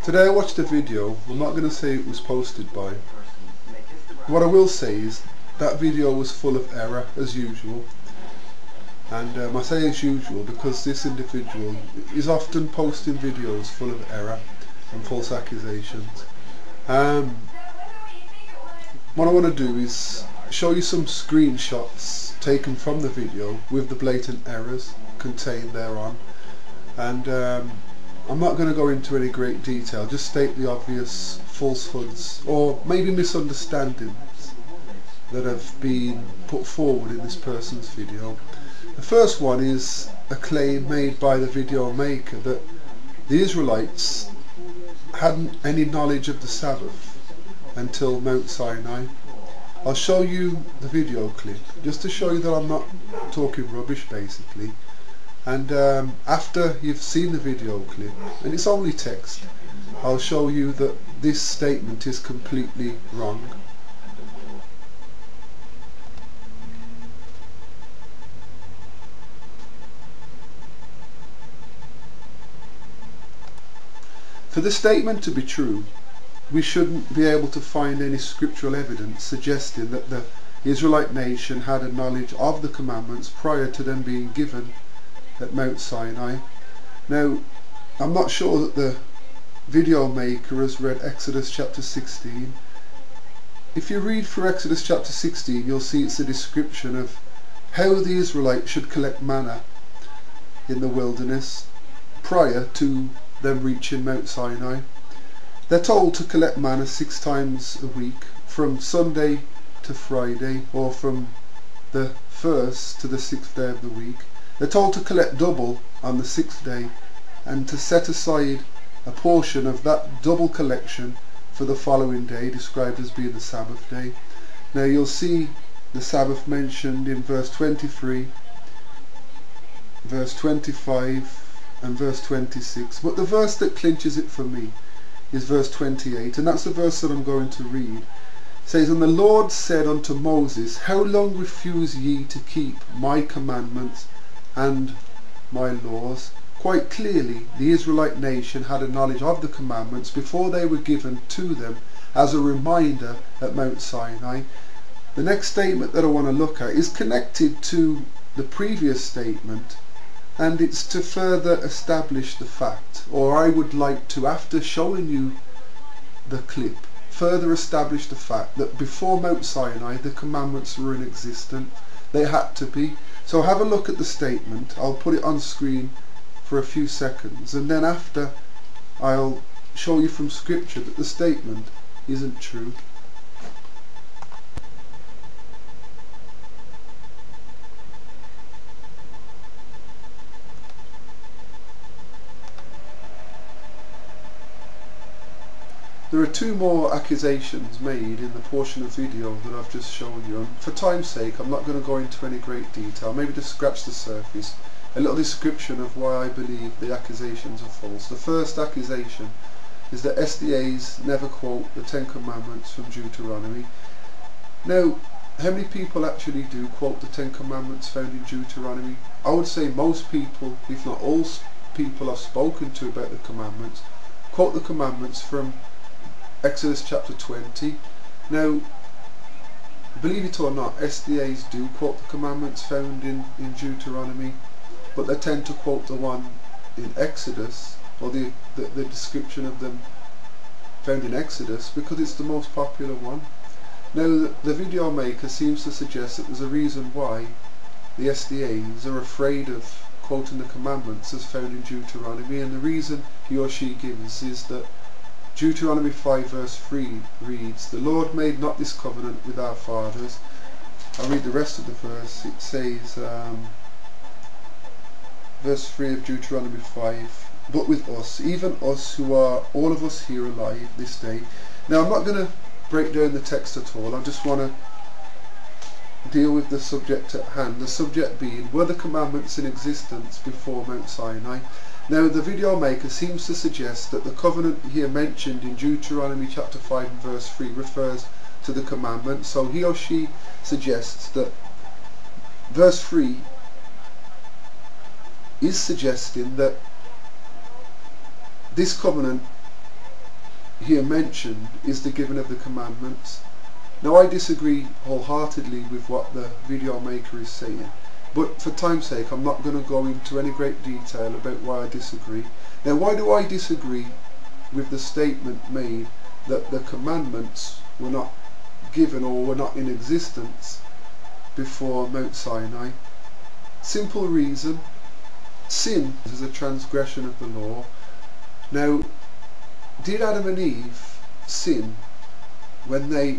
Today I watched a video. I'm not going to say it was posted by. What I will say is that video was full of error as usual. And I say as usual because this individual is often posting videos full of error and false accusations. What I want to do is show you some screenshots taken from the video with the blatant errors contained thereon. And I'm not going to go into any great detail, just state the obvious falsehoods or maybe misunderstandings that have been put forward in this person's video. The first one is a claim made by the video maker that the Israelites hadn't any knowledge of the Sabbath until Mount Sinai. I'll show you the video clip just to show you that I'm not talking rubbish basically. And after you've seen the video clip, and it's only text, I'll show you that this statement is completely wrong. For the statement to be true, we shouldn't be able to find any scriptural evidence suggesting that the Israelite nation had a knowledge of the commandments prior to them being given at Mount Sinai. Now, I'm not sure that the video maker has read Exodus chapter 16. If you read through Exodus chapter 16, you'll see it's a description of how the Israelites should collect manna in the wilderness prior to them reaching Mount Sinai. They're told to collect manna 6 times a week, from Sunday to Friday, or from the 1st to the 6th day of the week. They're told to collect double on the 6th day and to set aside a portion of that double collection for the following day, described as being the Sabbath day. Now you'll see the Sabbath mentioned in verse 23, verse 25 and verse 26, but the verse that clinches it for me is verse 28, and that's the verse that I'm going to read. It says, "And the Lord said unto Moses, How long refuse ye to keep my commandments and my laws?" Quite clearly, the Israelite nation had a knowledge of the commandments before they were given to them as a reminder at Mount Sinai. The next statement that I want to look at is connected to the previous statement, and it's to further establish the fact, or I would like to, after showing you the clip, further establish the fact that before Mount Sinai the commandments were in existence. They had to be. So have a look at the statement. I'll put it on screen for a few seconds, and then after I'll show you from scripture that the statement isn't true. There are 2 more accusations made in the portion of video that I've just shown you, and for time's sake I'm not going to go into any great detail, maybe just scratch the surface. A little description of why I believe the accusations are false. The first accusation is that SDAs never quote the 10 Commandments from Deuteronomy. Now, how many people actually do quote the 10 Commandments found in Deuteronomy? I would say most people, if not all people I've spoken to about the commandments, quote the commandments from Exodus chapter 20. Now, believe it or not, SDAs do quote the commandments found in Deuteronomy, but they tend to quote the one in Exodus, or the description of them found in Exodus, because it's the most popular one. Now, the video maker seems to suggest that there's a reason why the SDAs are afraid of quoting the commandments as found in Deuteronomy, and the reason he or she gives is that Deuteronomy 5 verse 3 reads, "The Lord made not this covenant with our fathers." I'll read the rest of the verse. It says, verse 3 of Deuteronomy 5, "But with us, even us who are all of us here alive this day." Now I'm not going to break down the text at all, I just want to deal with the subject at hand. The subject being, were the commandments in existence before Mount Sinai? Now the video maker seems to suggest that the covenant here mentioned in Deuteronomy chapter 5 and verse 3 refers to the commandments. So he or she suggests that verse 3 is suggesting that this covenant here mentioned is the giving of the commandments. Now I disagree wholeheartedly with what the video maker is saying, but for time's sake I'm not going to go into any great detail about why I disagree. Now why do I disagree with the statement made that the commandments were not given or were not in existence before Mount Sinai? Simple reason: sin is a transgression of the law. Now, did Adam and Eve sin when they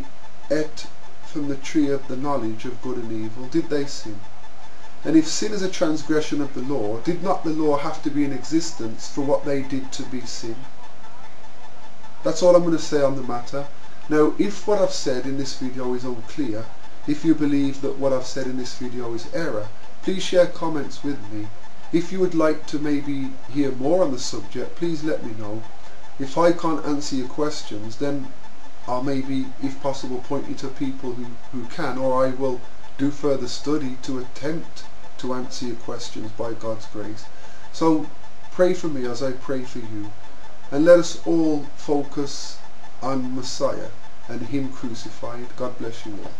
ate from the tree of the knowledge of good and evil? Did they sin? And if sin is a transgression of the law, did not the law have to be in existence for what they did to be sin? That's all I'm going to say on the matter. Now, if what I've said in this video is unclear, if you believe that what I've said in this video is error, please share comments with me. If you would like to maybe hear more on the subject, please let me know. If I can't answer your questions, then I'll maybe, if possible, point you to people who can, or I will do further study to attempt to answer your questions by God's grace. So pray for me as I pray for you, and let us all focus on Messiah and Him crucified. God bless you all.